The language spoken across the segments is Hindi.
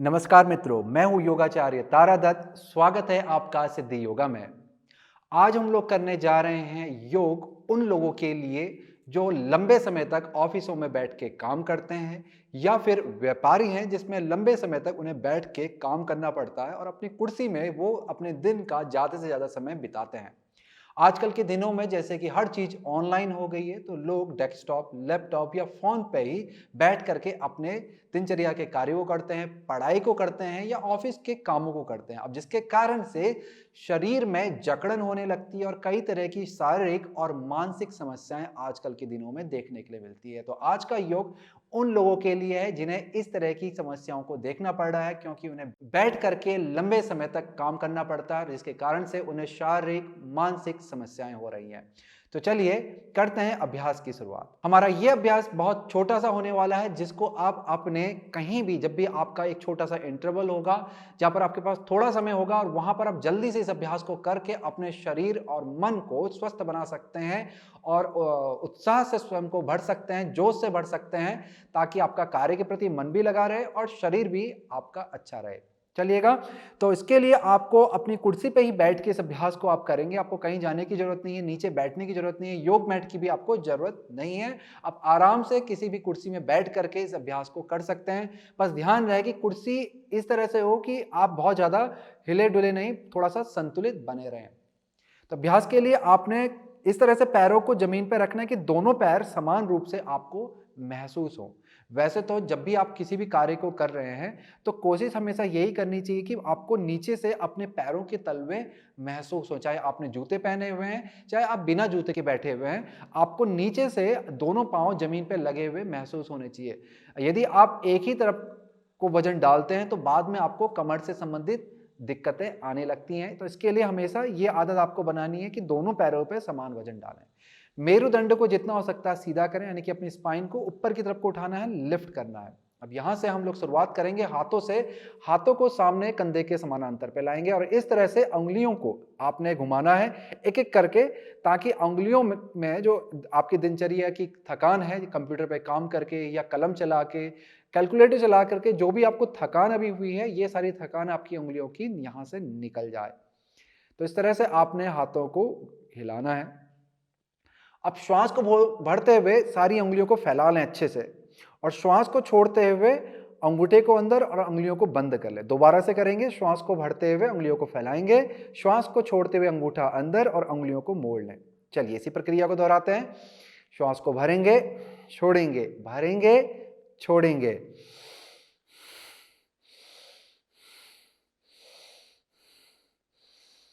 नमस्कार मित्रों, मैं हूं योगाचार्य तारा दत्त। स्वागत है आपका सिद्धि योगा में। आज हम लोग करने जा रहे हैं योग उन लोगों के लिए जो लंबे समय तक ऑफिसों में बैठ के काम करते हैं या फिर व्यापारी हैं जिसमें लंबे समय तक उन्हें बैठ के काम करना पड़ता है और अपनी कुर्सी में वो अपने दिन का ज़्यादा से ज़्यादा समय बिताते हैं। आजकल के दिनों में जैसे कि हर चीज ऑनलाइन हो गई है तो लोग डेस्कटॉप, लैपटॉप या फोन पे ही बैठ करके अपने दिनचर्या के कार्यों को करते हैं, पढ़ाई को करते हैं या ऑफिस के कामों को करते हैं। अब जिसके कारण से शरीर में जकड़न होने लगती है और कई तरह की शारीरिक और मानसिक समस्याएं आजकल के दिनों में देखने के लिए मिलती है। तो आज का योग उन लोगों के लिए है जिन्हें इस तरह की समस्याओं को देखना पड़ रहा है, क्योंकि उन्हें बैठ करके लंबे समय तक काम करना पड़ता है जिसके कारण से उन्हें शारीरिक मानसिक समस्याएं हो रही हैं। तो चलिए करते हैं अभ्यास की शुरुआत। हमारा यह अभ्यास बहुत छोटा सा होने वाला है जिसको आप अपने कहीं भी, जब भी आपका एक छोटा सा इंटरवल होगा जहां पर आपके पास थोड़ा समय होगा और वहां पर आप जल्दी से इस अभ्यास को करके अपने शरीर और मन को स्वस्थ बना सकते हैं और उत्साह से स्वयं को भर सकते हैं, जोश से भर सकते हैं, ताकि आपका कार्य के प्रति मन भी लगा रहे और शरीर भी आपका अच्छा रहे। चलिएगा, तो इसके लिए आपको अपनी कुर्सी पे ही बैठ के इस अभ्यास को आप करेंगे। आपको कहीं जाने की जरूरत नहीं है, नीचे बैठने की जरूरत नहीं है, योग मैट की भी आपको जरूरत नहीं है। आप आराम से किसी भी कुर्सी में बैठ करके इस अभ्यास को कर सकते हैं। बस ध्यान रहे कि कुर्सी इस तरह से हो कि आप बहुत ज्यादा हिले डुले नहीं, थोड़ा सा संतुलित बने रहें। तो अभ्यास के लिए आपने इस तरह से पैरों को जमीन पर रखना है कि दोनों पैर समान रूप से आपको महसूस हो। वैसे तो जब भी आप किसी भी कार्य को कर रहे हैं तो कोशिश हमेशा यही करनी चाहिए कि आपको नीचे से अपने पैरों के तलवे महसूस हो। चाहे आपने जूते पहने हुए हैं, चाहे आप बिना जूते के बैठे हुए हैं, आपको नीचे से दोनों पांव जमीन पर लगे हुए महसूस होने चाहिए। यदि आप एक ही तरफ को वजन डालते हैं तो बाद में आपको कमर से संबंधित दिक्कतें आने लगती हैं। तो इसके लिए हमेशा ये आदत आपको बनानी है कि दोनों पैरों पे समान वजन डालें। मेरुदंड को जितना हो सकता है सीधा करें, यानी कि अपनी स्पाइन को ऊपर की तरफ को उठाना है, लिफ्ट करना है। अब यहां से हम लोग शुरुआत करेंगे हाथों से। हाथों को सामने कंधे के समानांतर पे लाएंगे और इस तरह से उंगलियों को आपने घुमाना है एक एक करके, ताकि उंगलियों में जो आपकी दिनचर्या की थकान है, कंप्यूटर पे काम करके या कलम चला के, कैलकुलेटर चला करके जो भी आपको थकान अभी हुई है, ये सारी थकान आपकी उंगलियों की यहां से निकल जाए। तो इस तरह से आपने हाथों को हिलाना है। अब श्वास को भरते हुए सारी उंगलियों को फैला लें अच्छे से और श्वास को छोड़ते हुए अंगूठे को अंदर और उंगलियों को बंद कर लें। दोबारा से करेंगे, श्वास को भरते हुए उंगलियों को फैलाएंगे, श्वास को छोड़ते हुए अंगूठा अंदर और उंगलियों को मोड़ लें। चलिए इसी प्रक्रिया को दोहराते हैं। श्वास को भरेंगे, छोड़ेंगे, भरेंगे, छोड़ेंगे।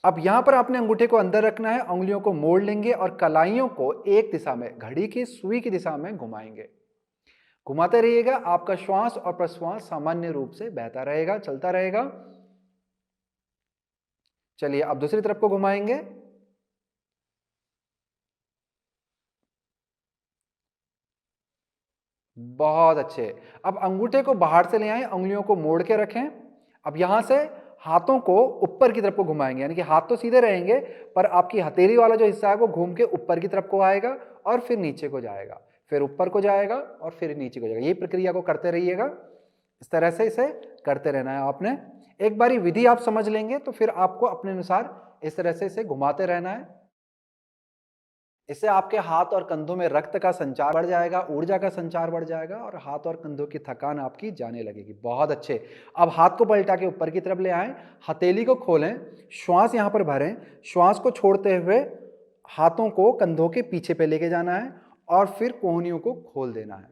अब यहां पर आपने अंगूठे को अंदर रखना है, उंगलियों को मोड़ लेंगे और कलाइयों को एक दिशा में, घड़ी की सुई की दिशा में घुमाएंगे। घुमाते रहिएगा, आपका श्वास और प्रश्वास सामान्य रूप से बहता रहेगा, चलता रहेगा। चलिए अब दूसरी तरफ को घुमाएंगे। बहुत अच्छे। अब अंगूठे को बाहर से ले आए, उंगलियों को मोड़ के रखें। अब यहां से हाथों को ऊपर की तरफ को घुमाएंगे, यानी कि हाथ तो सीधे रहेंगे पर आपकी हथेली वाला जो हिस्सा है वो घूम के ऊपर की तरफ को आएगा और फिर नीचे को जाएगा, फिर ऊपर को जाएगा और फिर नीचे को जाएगा। यही प्रक्रिया को करते रहिएगा। इस तरह से इसे करते रहना है आपने। एक बारी विधि आप समझ लेंगे तो फिर आपको अपने अनुसार इस तरह से इसे घुमाते रहना है। इससे आपके हाथ और कंधों में रक्त का संचार बढ़ जाएगा, ऊर्जा का संचार बढ़ जाएगा और हाथ और कंधों की थकान आपकी जाने लगेगी। बहुत अच्छे। अब हाथ को पलटा के ऊपर की तरफ ले आएं, हथेली को खोलें, श्वास यहां पर भरें, श्वास को छोड़ते हुए हाथों को कंधों के पीछे पे लेके जाना है और फिर कोहनियों को खोल देना है।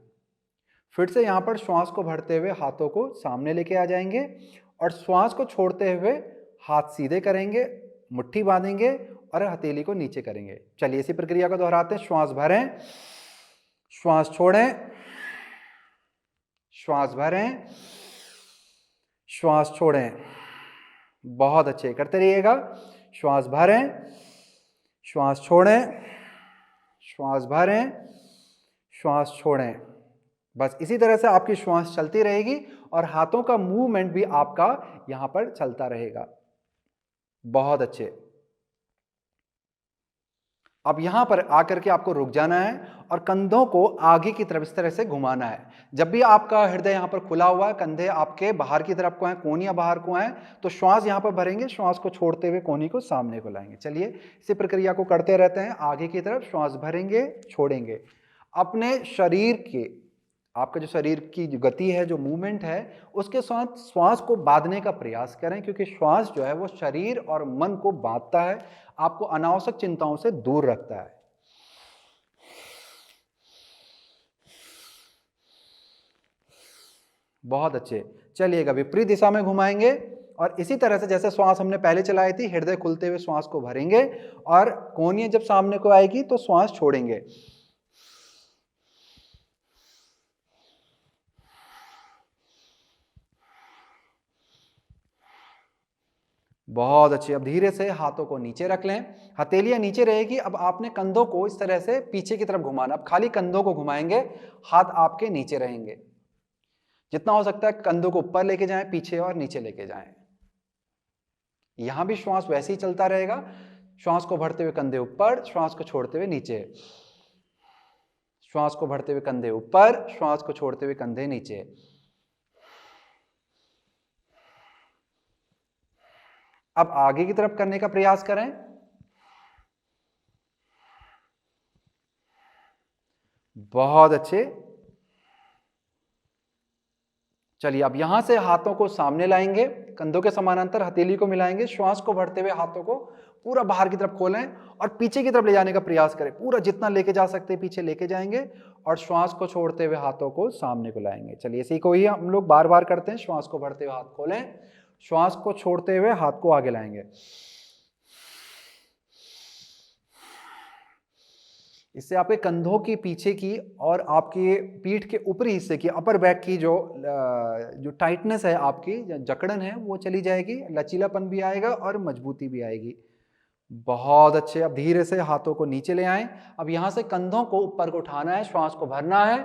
फिर से यहां पर श्वास को भरते हुए हाथों को सामने लेके आ जाएंगे और श्वास को छोड़ते हुए हाथ सीधे करेंगे, मुट्ठी बांधेंगे और हथेली को नीचे करेंगे। चलिए इसी प्रक्रिया को दोहराते हैं। श्वास भरें, श्वास छोड़ें, श्वास भरें, श्वास छोड़ें। बहुत अच्छे, करते रहिएगा। श्वास भरें, श्वास छोड़ें, श्वास भरें, श्वास छोड़ें। बस इसी तरह से आपकी श्वास चलती रहेगी और हाथों का मूवमेंट भी आपका यहां पर चलता रहेगा। बहुत अच्छे। अब यहां पर आकर के आपको रुक जाना है और कंधों को आगे की तरफ इस तरह से घुमाना है। जब भी आपका हृदय यहां पर खुला हुआ है, कंधे आपके बाहर की तरफ को हैं, कोहनियां बाहर को हैं, तो श्वास यहां पर भरेंगे, श्वास को छोड़ते हुए कोहनी को सामने को लाएंगे। चलिए इसी प्रक्रिया को करते रहते हैं। आगे की तरफ श्वास भरेंगे, छोड़ेंगे। अपने शरीर के, आपका जो शरीर की जो गति है, जो मूवमेंट है, उसके साथ श्वास को बांधने का प्रयास करें, क्योंकि श्वास जो है वो शरीर और मन को बांधता है, आपको अनावश्यक चिंताओं से दूर रखता है। बहुत अच्छे। चलिएगा विपरीत दिशा में घुमाएंगे और इसी तरह से जैसे श्वास हमने पहले चलाई थी, हृदय खुलते हुए श्वास को भरेंगे और कोहनी जब सामने को आएगी तो श्वास छोड़ेंगे। बहुत अच्छी। अब धीरे से हाथों को नीचे रख लें, हथेलियां नीचे रहेगी। अब आपने कंधों को इस तरह से पीछे की तरफ घुमाना। अब खाली कंधों को घुमाएंगे, हाथ आपके नीचे रहेंगे। जितना हो सकता है कंधों को ऊपर लेके जाएं, पीछे और नीचे लेके जाएं। यहां भी श्वास वैसे ही चलता रहेगा। श्वास को भरते हुए कंधे ऊपर, श्वास को छोड़ते हुए नीचे, श्वास को भरते हुए कंधे ऊपर, श्वास को छोड़ते हुए कंधे नीचे। अब आगे की तरफ करने का प्रयास करें। बहुत अच्छे। चलिए अब यहां से हाथों को सामने लाएंगे, कंधों के समानांतर हथेली को मिलाएंगे, श्वास को भरते हुए हाथों को पूरा बाहर की तरफ खोलें और पीछे की तरफ ले जाने का प्रयास करें। पूरा जितना लेके जा सकते हैं पीछे लेके जाएंगे और श्वास को छोड़ते हुए हाथों को सामने को लाएंगे। चलिए इसी को ही हम लोग बार बार करते हैं। श्वास को भरते हुए हाथ खोलें, श्वास को छोड़ते हुए हाथ को आगे लाएंगे। इससे आपके कंधों की पीछे की और आपके पीठ के ऊपरी हिस्से की, अपर बैक की जो टाइटनेस है, आपकी जकड़न है, वो चली जाएगी, लचीलापन भी आएगा और मजबूती भी आएगी। बहुत अच्छे। अब धीरे से हाथों को नीचे ले आएं। अब यहां से कंधों को ऊपर को उठाना है, श्वास को भरना है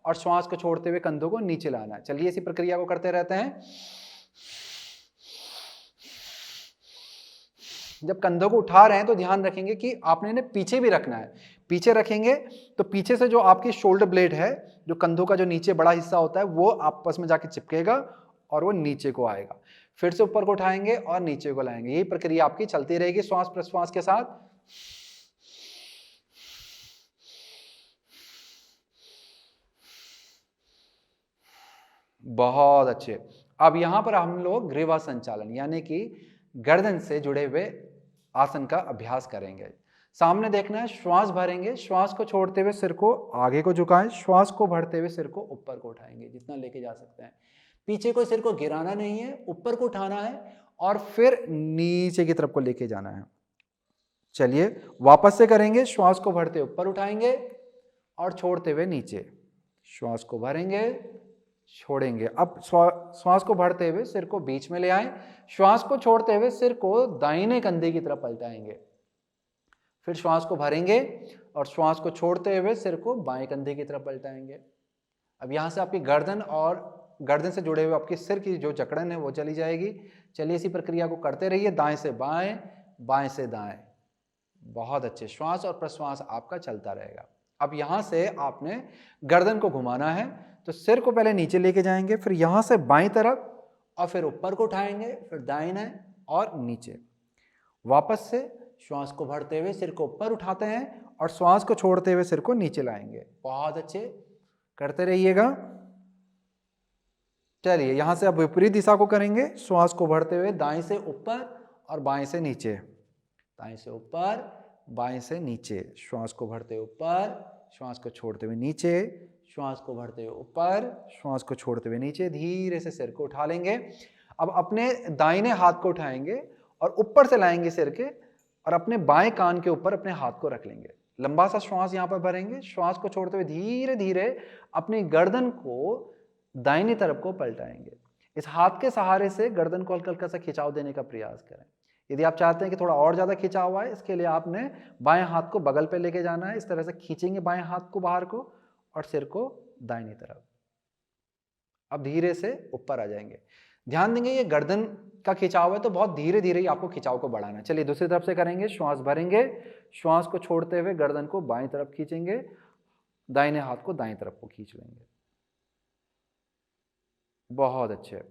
और श्वास को छोड़ते हुए कंधों को नीचे लाना है। चलिए इसी प्रक्रिया को करते रहते हैं। जब कंधों को उठा रहे हैं तो ध्यान रखेंगे कि आपने इन्हें पीछे भी रखना है। पीछे रखेंगे तो पीछे से जो आपकी शोल्डर ब्लेड है, जो कंधों का जो नीचे बड़ा हिस्सा होता है, वो आपस में जाके चिपकेगा और वो नीचे को आएगा। फिर से ऊपर को उठाएंगे और नीचे को लाएंगे। यही प्रक्रिया आपकी चलती रहेगी श्वास प्रश्वास के साथ। बहुत अच्छे। अब यहां पर हम लोग ग्रीवा संचालन यानी कि गर्दन से जुड़े हुए आसन का अभ्यास करेंगे। सामने देखना है, श्वास भरेंगे, श्वास को छोड़ते हुए सिर को आगे को झुकाएं, श्वास को भरते हुए सिर को ऊपर को उठाएंगे जितना लेके जा सकते हैं। पीछे को सिर को गिराना नहीं है, ऊपर को उठाना है और फिर नीचे की तरफ को लेके जाना है। चलिए वापस से करेंगे। श्वास को भरते ऊपर उठाएंगे और छोड़ते हुए नीचे, श्वास को भरेंगे, छोड़ेंगे। अब श्वास को भरते हुए सिर को बीच में ले आएं, श्वास को छोड़ते हुए सिर को दाहिने कंधे की तरफ पलटाएंगे। फिर श्वास को भरेंगे और श्वास को छोड़ते हुए सिर को बाएं कंधे की तरफ पलटाएंगे। अब यहां से आपकी गर्दन और गर्दन से जुड़े हुए आपके सिर की जो जकड़न है वो चली जाएगी। चलिए इसी प्रक्रिया को करते रहिए, दाएं से बाएं, बाएं से दाएं। बहुत अच्छे। श्वास और प्रश्वास आपका चलता रहेगा। अब यहां से आपने गर्दन को घुमाना है, तो सिर को पहले नीचे लेके जाएंगे, फिर यहां से बाईं तरफ और फिर ऊपर को उठाएंगे, फिर दाहिने और नीचे। वापस से श्वास को भरते हुए सिर को ऊपर उठाते हैं और श्वास को छोड़ते हुए सिर को नीचे लाएंगे। बहुत अच्छे, करते रहिएगा। चलिए यहां से अब विपरीत दिशा को करेंगे। श्वास को भरते हुए दाएं से ऊपर और बाएं से नीचे, दाएं से ऊपर, बाएं से नीचे। श्वास को भरते हुए ऊपर, श्वास को छोड़ते हुए नीचे, श्वास को भरते हुए ऊपर, श्वास को छोड़ते हुए नीचे। धीरे से सिर को उठा लेंगे। अब अपने दाहिने हाथ को उठाएंगे और ऊपर से लाएंगे सिर के और अपने बाएं कान के ऊपर अपने हाथ को रख लेंगे। लंबा सा श्वास यहां पर भरेंगे। श्वास को छोड़ते हुए धीरे धीरे अपनी गर्दन को दाहिनी तरफ को पलटाएंगे। इस हाथ के सहारे से गर्दन को हल्का हल्का सा खिंचाव देने का प्रयास करें। यदि आप चाहते हैं कि थोड़ा और ज्यादा खिंचाव आए, इसके लिए आपने बाएं हाथ को बगल पे लेके जाना है। इस तरह से खींचेंगे बाएं हाथ को बाहर को और सिर को दाहिनी तरफ। अब धीरे से ऊपर आ जाएंगे। ध्यान देंगे ये गर्दन का खिंचाव है, तो बहुत धीरे धीरे ही आपको खिंचाव को बढ़ाना है। चलिए दूसरी तरफ से करेंगे। श्वास भरेंगे, श्वास को छोड़ते हुए गर्दन को बाईं तरफ खींचेंगे, दाहिने हाथ को दाईं तरफ को खींच लेंगे। बहुत अच्छे।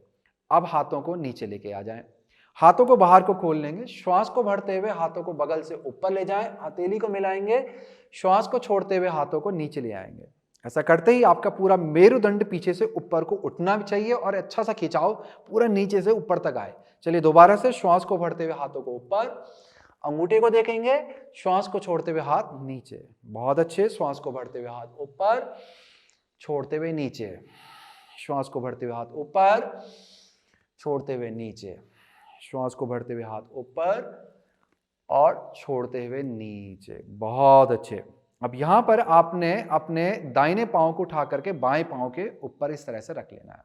अब हाथों को नीचे लेके आ जाएं, हाथों को बाहर को खोल लेंगे। श्वास को भरते हुए हाथों को बगल से ऊपर ले जाएं, हथेली को मिलाएंगे, श्वास को छोड़ते हुए हाथों को नीचे ले आएंगे। ऐसा करते ही आपका पूरा मेरुदंड पीछे से ऊपर को उठना भी चाहिए और अच्छा सा खिंचाव पूरा नीचे से ऊपर तक आए। चलिए दोबारा से श्वास को भरते हुए हाथों को ऊपर, अंगूठे को देखेंगे, श्वास को छोड़ते हुए हाथ नीचे। बहुत अच्छे। श्वास को भरते हुए हाथ ऊपर, छोड़ते हुए नीचे। श्वास को भरते हुए हाथ ऊपर, छोड़ते हुए नीचे। श्वास को भरते हुए हाथ ऊपर और छोड़ते हुए नीचे। बहुत अच्छे। अब यहां पर आपने अपने दाहिने पांव को उठा करके बाएं पांव के ऊपर इस तरह से रख लेना है।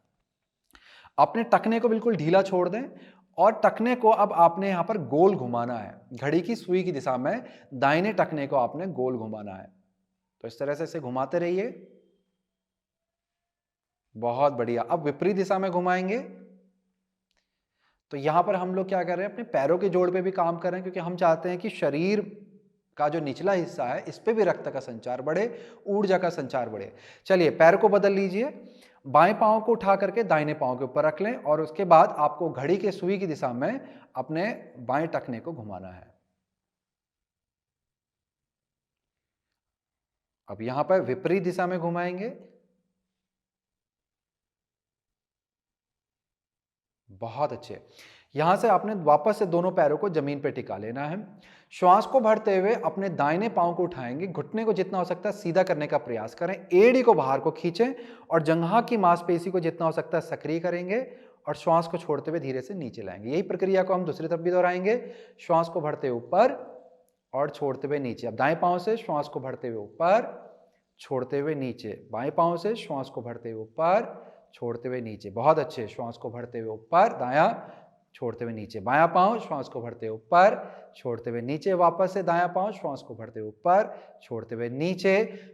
अपने टखने को बिल्कुल ढीला छोड़ दें और टखने को अब आपने यहां पर गोल घुमाना है। घड़ी की सुई की दिशा में दाहिने टखने को आपने गोल घुमाना है। तो इस तरह से इसे घुमाते रहिए। बहुत बढ़िया। अब विपरीत दिशा में घुमाएंगे। तो यहां पर हम लोग क्या कर रहे हैं, अपने पैरों के जोड़ पे भी काम कर रहे हैं, क्योंकि हम चाहते हैं कि शरीर का जो निचला हिस्सा है इस पे भी रक्त का संचार बढ़े, ऊर्जा का संचार बढ़े। चलिए पैर को बदल लीजिए। बाएं पांव को उठा करके दाहिने पांव के ऊपर रख लें और उसके बाद आपको घड़ी के सुई की दिशा में अपने बाएं टखने को घुमाना है। अब यहां पर विपरीत दिशा में घुमाएंगे। बहुत अच्छे। यहां से आपने वापस से दोनों पैरों को जमीन पर टिका लेना है। श्वास को भरते हुए अपने दाहिने पांव को उठाएंगे, घुटने को जितना हो सकता है सीधा करने का प्रयास करें, एड़ी को बाहर को खींचें और जंघा की मांसपेशी को जितना हो सकता है सक्रिय करेंगे और श्वास को छोड़ते हुए धीरे से नीचे लाएंगे। यही प्रक्रिया को हम दूसरी तरफ भी दोहराएंगे। श्वास को भरते हुए ऊपर और छोड़ते हुए नीचे। अब दाएं पांव से श्वास को भरते हुए ऊपर, छोड़ते हुए नीचे। बाएं पांव से श्वास को भरते हुए ऊपर, छोड़ते हुए नीचे। बहुत अच्छे। श्वास को भरते हुए ऊपर, दायां, छोड़ते हुए नीचे। बायां पांव, श्वास को भरते हुए ऊपर, छोड़ते हुए नीचे। वापस से दायां पांव, श्वास को भरते हुए ऊपर, छोड़ते हुए नीचे।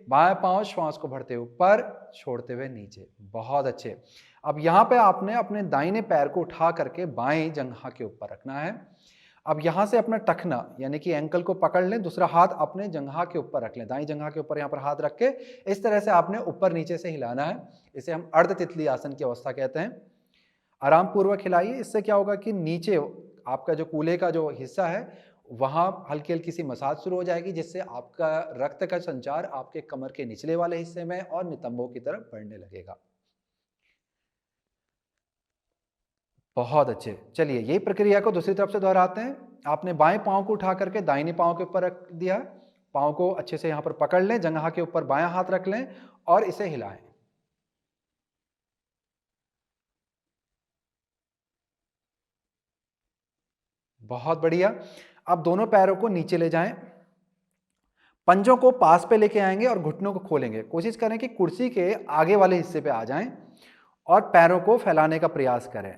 बायां पांव, श्वास को भरते हुए ऊपर, छोड़ते हुए नीचे। बहुत अच्छे। अब यहां पे आपने अपने दाहिने पैर को उठा करके बाएं जंघा के ऊपर रखना है। अब यहां से अपना टखना यानी कि एंकल को पकड़ लें, दूसरा हाथ अपने जंघा के ऊपर रख लें, दाई जंघा के ऊपर यहां पर हाथ रख के इस तरह से आपने ऊपर नीचे से हिलाना है। इसे हम अर्ध तितली आसन की अवस्था कहते हैं। आराम पूर्वक हिलाइए। इससे क्या होगा कि नीचे आपका जो कूल्हे का जो हिस्सा है वहां हल्की हल्की सी मसाज शुरू हो जाएगी, जिससे आपका रक्त का संचार आपके कमर के निचले वाले हिस्से में और नितंबों की तरफ बढ़ने लगेगा। बहुत अच्छे। चलिए यही प्रक्रिया को दूसरी तरफ से दोहराते हैं। आपने बाएं पांव को उठा करके दाहिने पांव के ऊपर रख दिया। पांव को अच्छे से यहां पर पकड़ लें, जंघा के ऊपर बायां हाथ रख लें और इसे हिलाएं। बहुत बढ़िया। अब दोनों पैरों को नीचे ले जाएं, पंजों को पास पे लेके आएंगे और घुटनों को खोलेंगे। कोशिश करें कि कुर्सी के आगे वाले हिस्से पे आ जाएं और पैरों को फैलाने का प्रयास करें।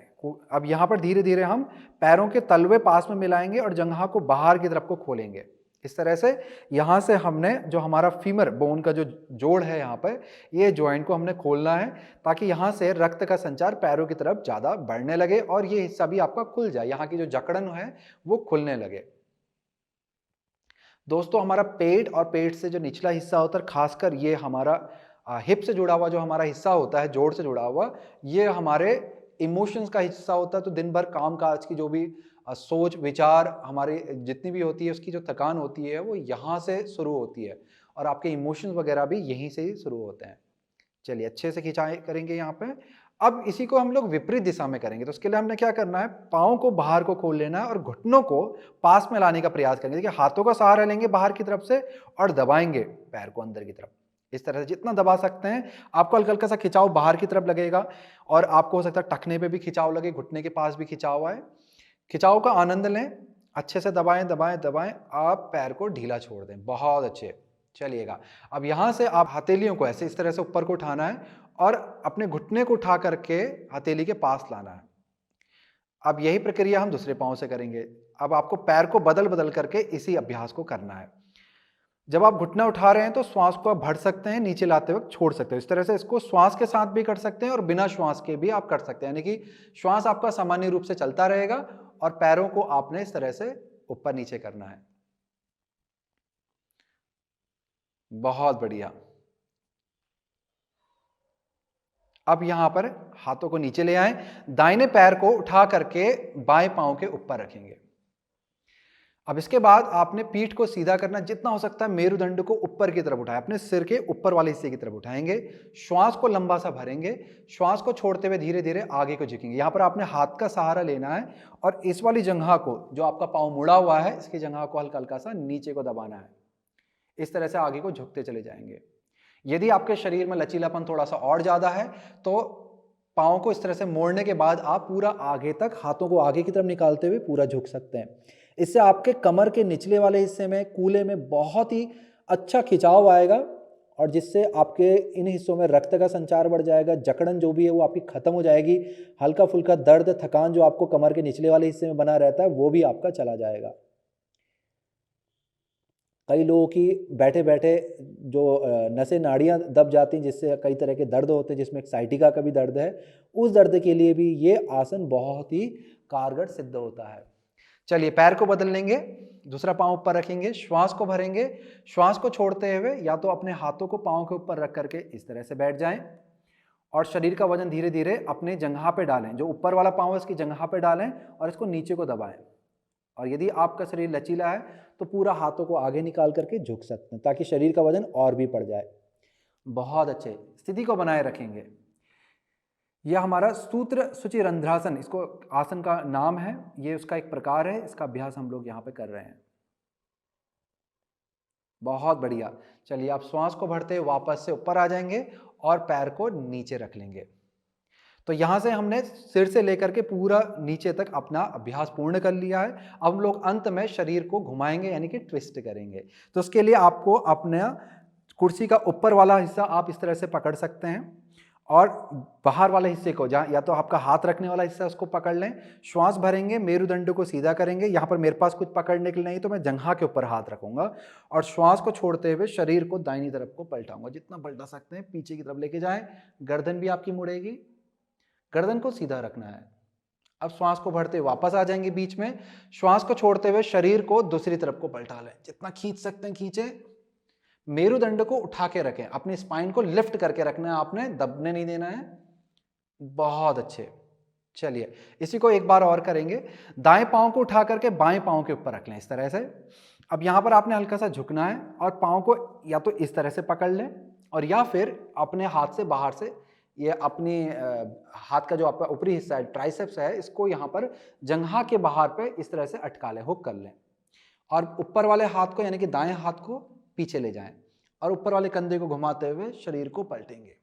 अब यहां पर धीरे धीरे हम पैरों के तलवे पास में मिलाएंगे और जंघा को बाहर की तरफ को खोलेंगे। इस तरह से यहां से हमने जो हमारा फीमर बोन का जो जोड़ है यहाँ पर, ये ज्वाइंट को हमने खोलना है ताकि यहां से रक्त का संचार पैरों की तरफ ज्यादा बढ़ने लगे और ये हिस्सा भी आपका खुल जाए, यहाँ की जो जकड़न है वो खुलने लगे। दोस्तों हमारा पेट और पेट से जो निचला हिस्सा होता है, खासकर ये हमारा हिप से जुड़ा हुआ जो हमारा हिस्सा होता है, जोड़ से जुड़ा हुआ, ये हमारे इमोशंस का हिस्सा होता है। तो दिन भर काम काज की जो भी सोच विचार हमारी जितनी भी होती है, उसकी जो थकान होती है वो यहाँ से शुरू होती है और आपके इमोशंस वगैरह भी यहीं से ही शुरू होते हैं। चलिए अच्छे से खिंचाई करेंगे यहाँ पे। अब इसी को हम लोग विपरीत दिशा में करेंगे। तो उसके लिए हमने क्या करना है, पाँव को बाहर को खोल लेना है और घुटनों को पास में लाने का प्रयास करेंगे। देखिए हाथों का सहारा लेंगे बाहर की तरफ से और दबाएंगे पैर को अंदर की तरफ। इस तरह से जितना दबा सकते हैं। आपको हल्का हल्का सा खिंचाव बाहर की तरफ लगेगा और आपको हो सकता है टखने पे भी खिंचाव लगे, घुटने के पास भी खिंचाव आए। खिंचाव का आनंद लें, अच्छे से दबाएं दबाएं दबाएं, आप पैर को ढीला छोड़ दें। बहुत अच्छे। चलिएगा अब यहां से आप हथेलियों को ऐसे इस तरह से ऊपर को उठाना है और अपने घुटने को उठा करके हथेली के पास लाना है। अब यही प्रक्रिया हम दूसरे पांव से करेंगे। अब आपको पैर को बदल बदल करके इसी अभ्यास को करना है। जब आप घुटना उठा रहे हैं तो श्वास को आप भर सकते हैं, नीचे लाते वक्त छोड़ सकते हैं। इस तरह से इसको श्वास के साथ भी कर सकते हैं और बिना श्वास के भी आप कर सकते हैं, यानी कि श्वास आपका सामान्य रूप से चलता रहेगा और पैरों को आपने इस तरह से ऊपर नीचे करना है। बहुत बढ़िया। अब यहां पर हाथों को नीचे ले आएं, दाहिने पैर को उठा करके बाएं पांव के ऊपर रखेंगे। अब इसके बाद आपने पीठ को सीधा करना, जितना हो सकता है मेरुदंड को ऊपर की तरफ उठाएं, अपने सिर के ऊपर वाले हिस्से की तरफ उठाएंगे, श्वास को लंबा सा भरेंगे, श्वास को छोड़ते हुए धीरे धीरे आगे को झुकेंगे। यहां पर आपने हाथ का सहारा लेना है और इस वाली जगह को, जो आपका पांव मुड़ा हुआ है, इसकी जगह को हल्का हल्का सा नीचे को दबाना है। इस तरह से आगे को झुकते चले जाएंगे। यदि आपके शरीर में लचीलापन थोड़ा सा और ज्यादा है तो पांव को इस तरह से मोड़ने के बाद आप पूरा आगे तक, हाथों को आगे की तरफ निकालते हुए पूरा झुक सकते हैं। इससे आपके कमर के निचले वाले हिस्से में, कूल्हे में बहुत ही अच्छा खिंचाव आएगा और जिससे आपके इन हिस्सों में रक्त का संचार बढ़ जाएगा, जकड़न जो भी है वो आपकी खत्म हो जाएगी, हल्का फुल्का दर्द, थकान जो आपको कमर के निचले वाले हिस्से में बना रहता है वो भी आपका चला जाएगा। कई लोगों की बैठे बैठे जो नसें, नाड़ियां दब जाती हैं, जिससे कई तरह के दर्द होते हैं, जिसमें साइटिका का भी दर्द है, उस दर्द के लिए भी ये आसन बहुत ही कारगर सिद्ध होता है। चलिए पैर को बदल लेंगे, दूसरा पांव ऊपर रखेंगे, श्वास को भरेंगे, श्वास को छोड़ते हुए या तो अपने हाथों को पांव के ऊपर रख करके इस तरह से बैठ जाएं और शरीर का वजन धीरे धीरे अपने जंघा पे डालें, जो ऊपर वाला पांव है इसकी जंघा पे डालें और इसको नीचे को दबाएं। और यदि आपका शरीर लचीला है तो पूरा हाथों को आगे निकाल करके झुक सकते हैं ताकि शरीर का वजन और भी बढ़ जाए। बहुत अच्छे, स्थिति को बनाए रखेंगे। यह हमारा सूत्र शुचि रंध्रासन, इसको आसन का नाम है, ये उसका एक प्रकार है, इसका अभ्यास हम लोग यहाँ पे कर रहे हैं। बहुत बढ़िया। चलिए आप श्वास को भरते हुए वापस से ऊपर आ जाएंगे और पैर को नीचे रख लेंगे। तो यहां से हमने सिर से लेकर के पूरा नीचे तक अपना अभ्यास पूर्ण कर लिया है। अब हम लोग अंत में शरीर को घुमाएंगे, यानी कि ट्विस्ट करेंगे। तो उसके लिए आपको अपना कुर्सी का ऊपर वाला हिस्सा आप इस तरह से पकड़ सकते हैं और बाहर वाले हिस्से को, जहाँ या तो आपका हाथ रखने वाला हिस्सा उसको पकड़ लें, श्वास भरेंगे, मेरुदंड को सीधा करेंगे। यहाँ पर मेरे पास कुछ पकड़ने के लिए नहीं तो मैं जंघा के ऊपर हाथ रखूंगा और श्वास को छोड़ते हुए शरीर को दाहिनी तरफ को पलटाऊंगा, जितना पलटा सकते हैं पीछे की तरफ लेके जाएं। गर्दन भी आपकी मुड़ेगी, गर्दन को सीधा रखना है। अब श्वास को भरते वापस आ जाएंगे बीच में, श्वास को छोड़ते हुए शरीर को दूसरी तरफ को पलटा लें, जितना खींच सकते हैं खींचे। मेरुदंड को उठा के रखें, अपनी स्पाइन को लिफ्ट करके रखना है आपने, दबने नहीं देना है। बहुत अच्छे। चलिए इसी को एक बार और करेंगे। दाएं पांव को उठा करके बाएं पांव के ऊपर रख लें इस तरह से। अब यहां पर आपने हल्का सा झुकना है और पांव को या तो इस तरह से पकड़ लें और या फिर अपने हाथ से बाहर से, ये अपनी हाथ का जो आपका ऊपरी हिस्सा है, ट्राइसेप्स है, इसको यहां पर जंघा के बाहर पे इस तरह से अटका लें, हुक कर लें और ऊपर वाले हाथ को, यानी कि दाएं हाथ को पीछे ले जाएं और ऊपर वाले कंधे को घुमाते हुए शरीर को पलटेंगे।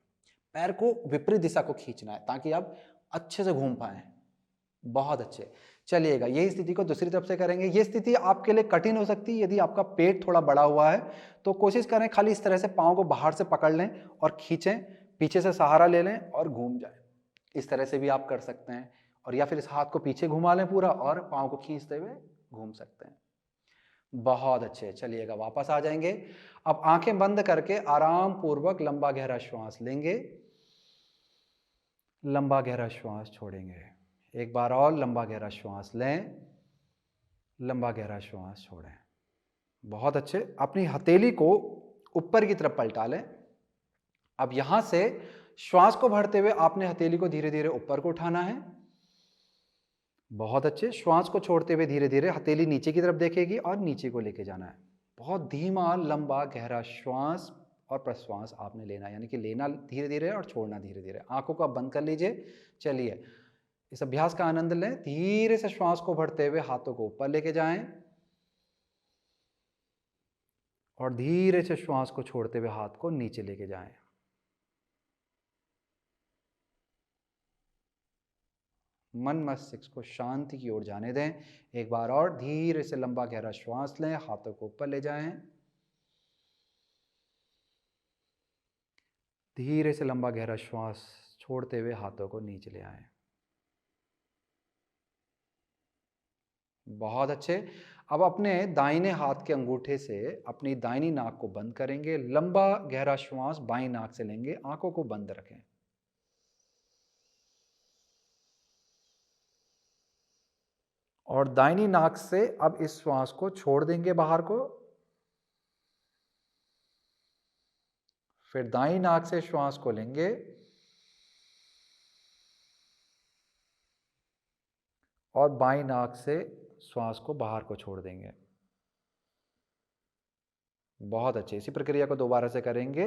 पैर को विपरीत दिशा को खींचना है ताकि आप अच्छे से घूम पाए। बहुत अच्छे। चलिएगा यही स्थिति को दूसरी तरफ से करेंगे। ये स्थिति आपके लिए कठिन हो सकती है यदि आपका पेट थोड़ा बड़ा हुआ है, तो कोशिश करें खाली इस तरह से पाँव को बाहर से पकड़ लें और खींचें, पीछे से सहारा ले लें और घूम जाए। इस तरह से भी आप कर सकते हैं और या फिर इस हाथ को पीछे घुमा लें पूरा और पाँव को खींचते हुए घूम सकते हैं। बहुत अच्छे। चलिएगा वापस आ जाएंगे। अब आंखें बंद करके आराम पूर्वक लंबा गहरा श्वास लेंगे, लंबा गहरा श्वास छोड़ेंगे। एक बार और लंबा गहरा श्वास लें, लंबा गहरा श्वास छोड़ें। बहुत अच्छे। अपनी हथेली को ऊपर की तरफ पलटा लें। अब यहां से श्वास को भरते हुए आपने हथेली को धीरे धीरे ऊपर को उठाना है। बहुत अच्छे। श्वास को छोड़ते हुए धीरे धीरे हथेली नीचे की तरफ देखेगी और नीचे को लेके जाना है। बहुत धीमा लंबा गहरा श्वास और प्रश्वास आपने लेना है, यानी कि लेना धीरे धीरे और छोड़ना धीरे धीरे। आंखों को आप बंद कर लीजिए। चलिए इस अभ्यास का आनंद लें। धीरे से श्वास को भरते हुए हाथों को ऊपर लेके जाएं और धीरे से श्वास को छोड़ते हुए हाथ को नीचे लेके जाएं। मन मस्तिष्क को शांति की ओर जाने दें। एक बार और धीरे से लंबा गहरा श्वास लें, हाथों को ऊपर ले जाएं। धीरे से लंबा गहरा श्वास छोड़ते हुए हाथों को नीचे ले आएं। बहुत अच्छे। अब अपने दाहिने हाथ के अंगूठे से अपनी दाहिनी नाक को बंद करेंगे, लंबा गहरा श्वास बाईं नाक से लेंगे, आंखों को बंद रखें। और दाहिनी नाक से अब इस श्वास को छोड़ देंगे बाहर को। फिर दाईं नाक से श्वास को लेंगे और बाईं नाक से श्वास को बाहर को छोड़ देंगे। बहुत अच्छे, इसी प्रक्रिया को दोबारा से करेंगे।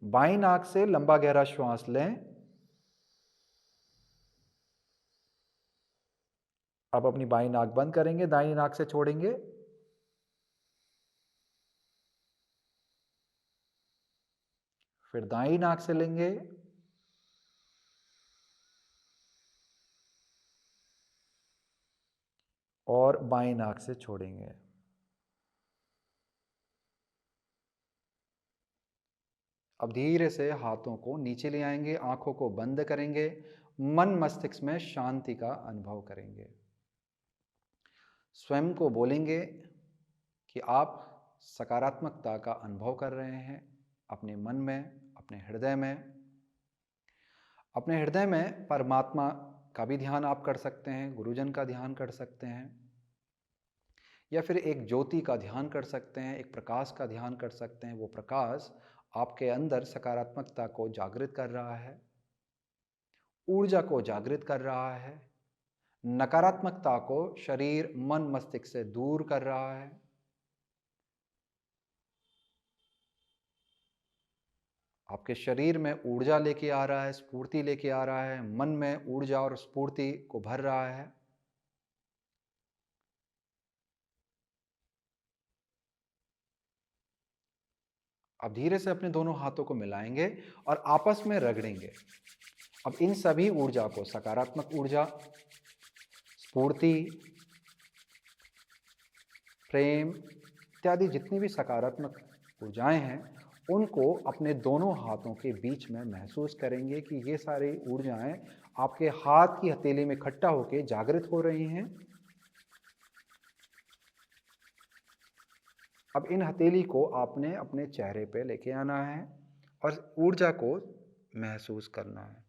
बाईं नाक से लंबा गहरा श्वास लें। अब अपनी बाईं नाक बंद करेंगे, दाईं नाक से छोड़ेंगे। फिर दाईं नाक से लेंगे और बाईं नाक से छोड़ेंगे। अब धीरे से हाथों को नीचे ले आएंगे, आंखों को बंद करेंगे, मन मस्तिष्क में शांति का अनुभव करेंगे। स्वयं को बोलेंगे कि आप सकारात्मकता का अनुभव कर रहे हैं अपने मन में, अपने हृदय में। अपने हृदय में परमात्मा का भी ध्यान आप कर सकते हैं, गुरुजन का ध्यान कर सकते हैं, या फिर एक ज्योति का ध्यान कर सकते हैं, एक प्रकाश का ध्यान कर सकते हैं। वो प्रकाश आपके अंदर सकारात्मकता को जागृत कर रहा है, ऊर्जा को जागृत कर रहा है, नकारात्मकता को शरीर मन मस्तिष्क से दूर कर रहा है। आपके शरीर में ऊर्जा लेके आ रहा है, स्फूर्ति लेके आ रहा है, मन में ऊर्जा और स्फूर्ति को भर रहा है। अब धीरे से अपने दोनों हाथों को मिलाएंगे और आपस में रगड़ेंगे। अब इन सभी ऊर्जा को, सकारात्मक ऊर्जा, स्फूर्ति, प्रेम इत्यादि जितनी भी सकारात्मक ऊर्जाएं हैं, उनको अपने दोनों हाथों के बीच में महसूस करेंगे कि ये सारी ऊर्जाएं आपके हाथ की हथेली में इकट्ठा होकर जागृत हो रही हैं। अब इन हथेली को आपने अपने चेहरे पे लेके आना है और ऊर्जा को महसूस करना है।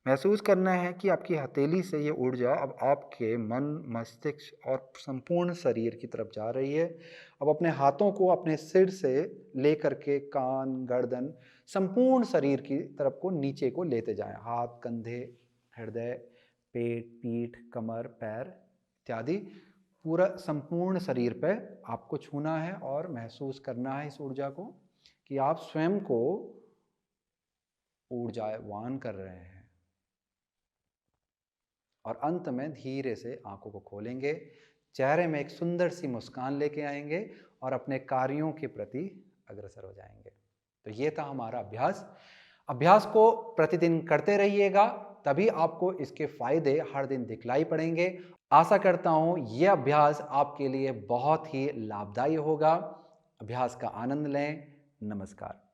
महसूस करना है कि आपकी हथेली से ये ऊर्जा अब आपके मन, मस्तिष्क और संपूर्ण शरीर की तरफ जा रही है। अब अपने हाथों को अपने सिर से लेकर के कान, गर्दन, संपूर्ण शरीर की तरफ को नीचे को लेते जाएं। हाथ, कंधे, हृदय, पेट, पीठ, कमर, पैर इत्यादि पूरा संपूर्ण शरीर पे आपको छूना है और महसूस करना है इस ऊर्जा को कि आप स्वयं को ऊर्जावान कर रहे हैं। और अंत में धीरे से आंखों को खोलेंगे, चेहरे में एक सुंदर सी मुस्कान लेके आएंगे और अपने कार्यों के प्रति अग्रसर हो जाएंगे। तो ये था हमारा अभ्यास। अभ्यास को प्रतिदिन करते रहिएगा, तभी आपको इसके फायदे हर दिन दिखलाई पड़ेंगे। आशा करता हूं यह अभ्यास आपके लिए बहुत ही लाभदायी होगा। अभ्यास का आनंद लें। नमस्कार।